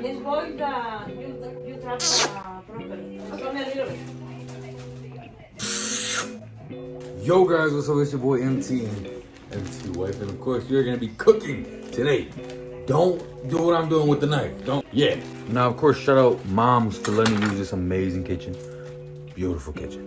Let's boil you trap properly. Show me a little bit. Yo guys, what's up? It's your boy MT and MT Wife, and of course we're gonna be cooking today. Don't do what I'm doing with the knife. Don't. Yeah. Now of course, shout out moms for letting me use this amazing kitchen. Beautiful kitchen.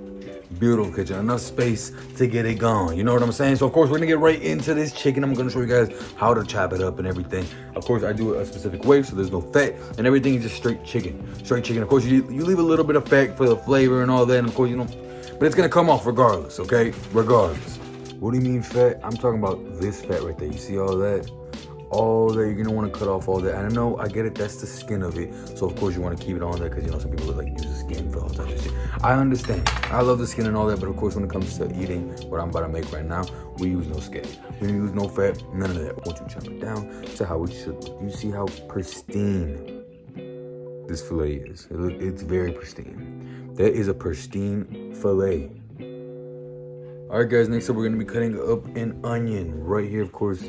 Beautiful kitchen. Enough space to get it going. You know what I'm saying? So of course we're gonna get right into this chicken. I'm gonna show you guys how to chop it up and everything. Of course I do it a specific way so there's no fat and everything is just straight chicken. Straight chicken. Of course you leave a little bit of fat for the flavor and all that. And of course you know, but it's gonna come off regardless. Okay, regardless. What do you mean fat? I'm talking about this fat right there. You see all that? All that, you're gonna want to cut off all that. And I know, I get it, that's the skin of it. So of course you want to keep it on there because you know some people like use the skin for all types of shit. I understand. I love the skin and all that, but of course when it comes to eating what I'm about to make right now, we use no skin. We use no fat, none of that. Once you chop it down to how it should look. You see how pristine this fillet is. It's very pristine. That is a pristine fillet. Alright guys, next up we're gonna be cutting up an onion. Right here, of course.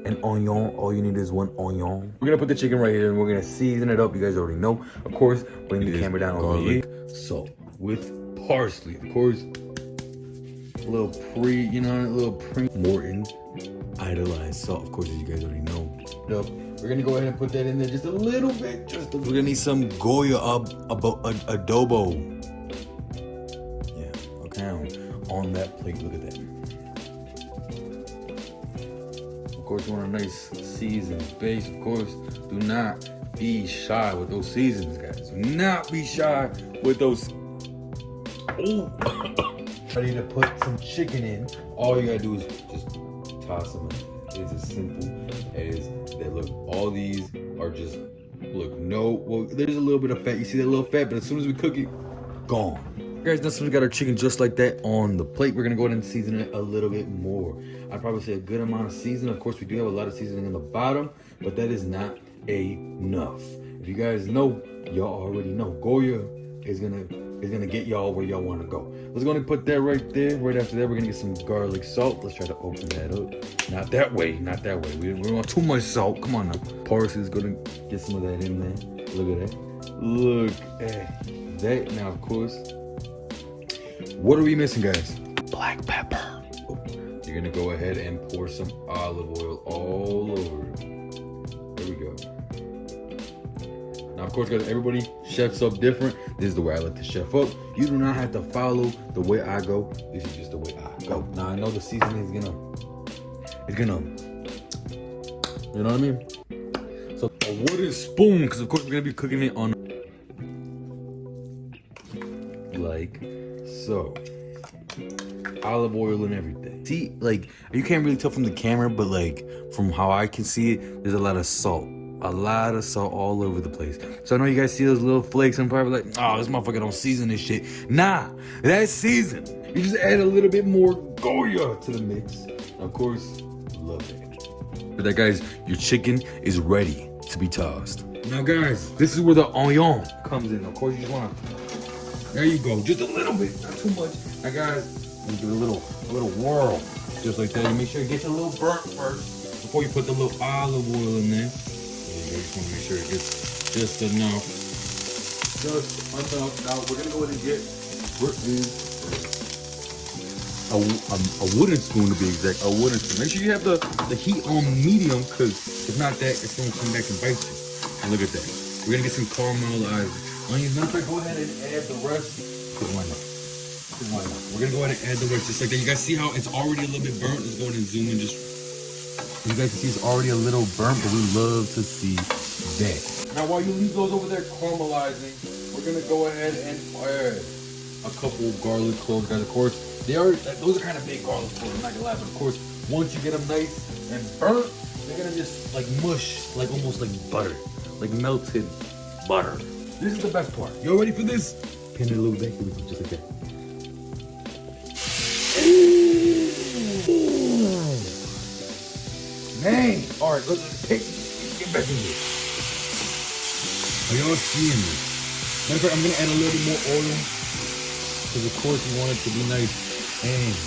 An onion. All you need is one onion. We're gonna put the chicken right here and we're gonna season it up. You guys already know. Of course, bring the camera down over here. Salt with parsley. Of course, a little Morton's idolized salt. Of course, as you guys already know. We're gonna go ahead and put that in there just a little bit. We're gonna need some Goya adobo. Yeah, okay. On that plate, look at that. Of course, you want a nice seasoned base. Of course, do not be shy with those seasons, guys. Do not be shy with those. Oh, ready to put some chicken in. All you gotta do is just toss them in. It's as simple as that. Look, all these are just well, there's a little bit of fat. You see that little fat, but as soon as we cook it, gone. Guys, now since we got our chicken just like that on the plate, we're gonna go ahead and season it a little bit more. I'd probably say a good amount of seasoning. Of course, we do have a lot of seasoning in the bottom, but that is not enough. If you guys know, y'all already know, Goya is gonna get y'all where y'all wanna go. Let's go ahead and put that right there. Right after that, we're gonna get some garlic salt. Let's try to open that up. Not that way, not that way. We don't want too much salt. Come on now. Parsley's gonna get some of that in there. Look at that. Look at that. Now, of course, what are we missing, guys? Black pepper. You're gonna go ahead and pour some olive oil all over it. There we go. Now, of course, guys, everybody chefs up different. This is the way I like to chef up. You do not have to follow the way I go. This is just the way I go. Now, I know the seasoning is gonna, you know what I mean? So a wooden spoon, because of course we're gonna be cooking it on like so. Olive oil and everything. See, like, you can't really tell from the camera, but like from how I can see it, there's a lot of salt all over the place. So I know you guys see those little flakes and probably like, oh, this motherfucker don't season this shit. Nah, that's seasoned. You just add a little bit more Goya to the mix. Of course, love it. But that, guys, your chicken is ready to be tossed. Now guys, this is where the onion comes in. Of course, you just wanna, there you go, just a little bit, not too much. Now guys, you do a little whirl, just like that. You make sure it gets a little burnt first before you put the little olive oil in there. You just want to make sure it gets just enough. Just enough. Now we're gonna go ahead and get a wooden spoon, to be exact. A wooden spoon. Make sure you have the heat on medium, because if not that, it's gonna come back and bite you. And look at that. We're gonna get some caramelized onions. Matter of fact, go ahead and add the rest. Because why not? We're gonna go ahead and add the rest just like that. You guys see how it's already a little bit burnt? Let's go ahead and zoom in. Just you guys can see it's already a little burnt, but we love to see that. Now while you leave those over there caramelizing, we're gonna go ahead and add a couple garlic cloves, guys. Of course, those are kind of big garlic cloves, I'm not gonna lie, but of course, once you get them nice and burnt, they're gonna just like mush, like almost like butter, like melted butter. This is the best part. You all ready for this? Pin it a little bit, just like that. Man, all right, let's get back in here. Are y'all seeing this? Matter of fact, I'm gonna add a little bit more oil because of course you want it to be nice and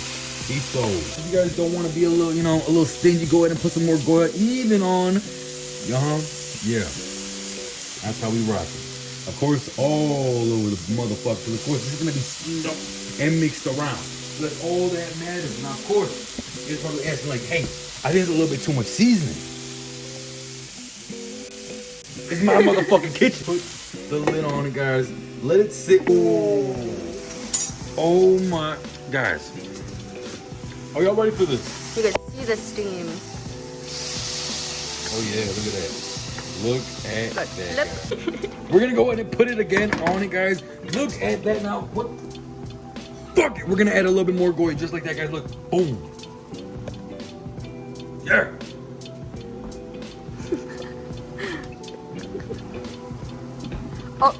piso. If you guys don't want to be a little stingy, go ahead and put some more Goya even on. Yeah. That's how we rock it. Of course, all over the motherfucker. Of course, it's gonna be steamed up and mixed around. That's all that matters. Now, of course, you're probably asking like, hey, I think it's a little bit too much seasoning. It's my motherfucking kitchen. Put the lid on it, guys. Let it sit. Ooh. Oh my, guys. Are y'all ready for this? You can see the steam. Oh yeah, look at that. Look at that, guys. We're gonna go ahead and put it again on it, guys. Look at that now. What? Fuck it. We're gonna add a little bit more goy, just like that, guys. Look. Boom. Yeah. Oh.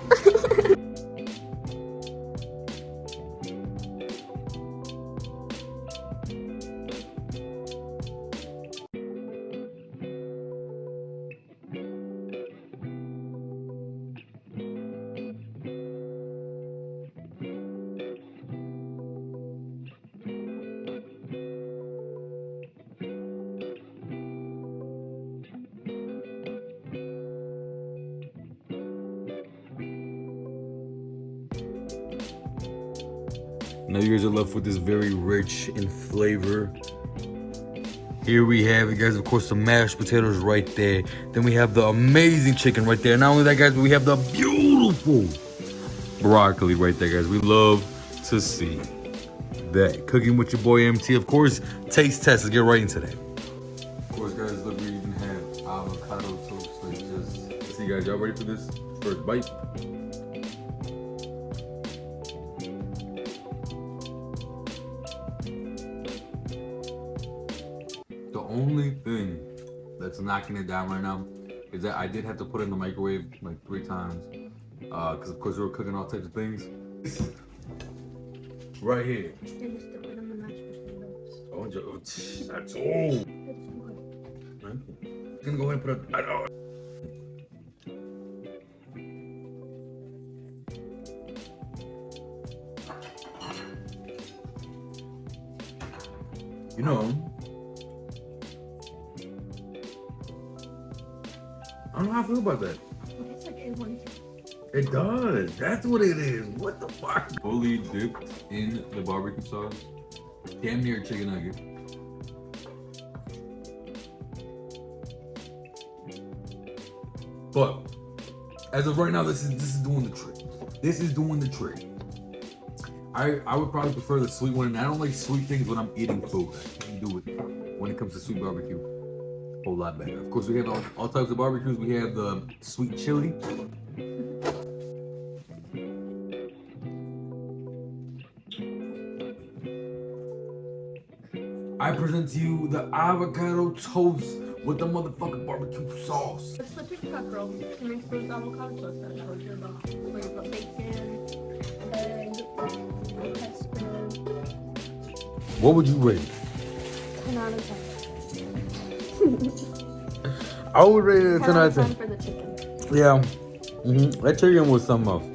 Now you guys are left with this very rich in flavor. Here we have it, guys. Of course, the mashed potatoes right there. Then we have the amazing chicken right there. Not only that, guys, but we have the beautiful broccoli right there, guys. We love to see that. Cooking with your boy MT. Of course, taste test. Let's get right into that. Of course, guys, look, we even have avocado toast. Like just, let's see, guys, y'all ready for this first bite? The only thing that's knocking it down right now is that I did have to put it in the microwave like 3 times. Because of course we were cooking all types of things. Right here. Oh, that's old. I'm gonna go ahead and put it. You know, I don't know how I feel about that. It does. That's what it is. What the fuck? Fully dipped in the barbecue sauce. Damn near chicken nugget. But as of right now, this is doing the trick. This is doing the trick. I would probably prefer the sweet one, and I don't like sweet things when I'm eating food. I can do it when it comes to sweet barbecue. A whole lot better. Of course, we have all types of barbecues. We have the sweet chili. I present to you the avocado toast with the motherfucking barbecue sauce. It's the TikTok girl who makes those avocado toast that I told you about. Where you put bacon, egg, pesto. What would you rate? 10 out of 10. I would rate it a 10 out of 10. For the chicken. Yeah. That chicken was something else.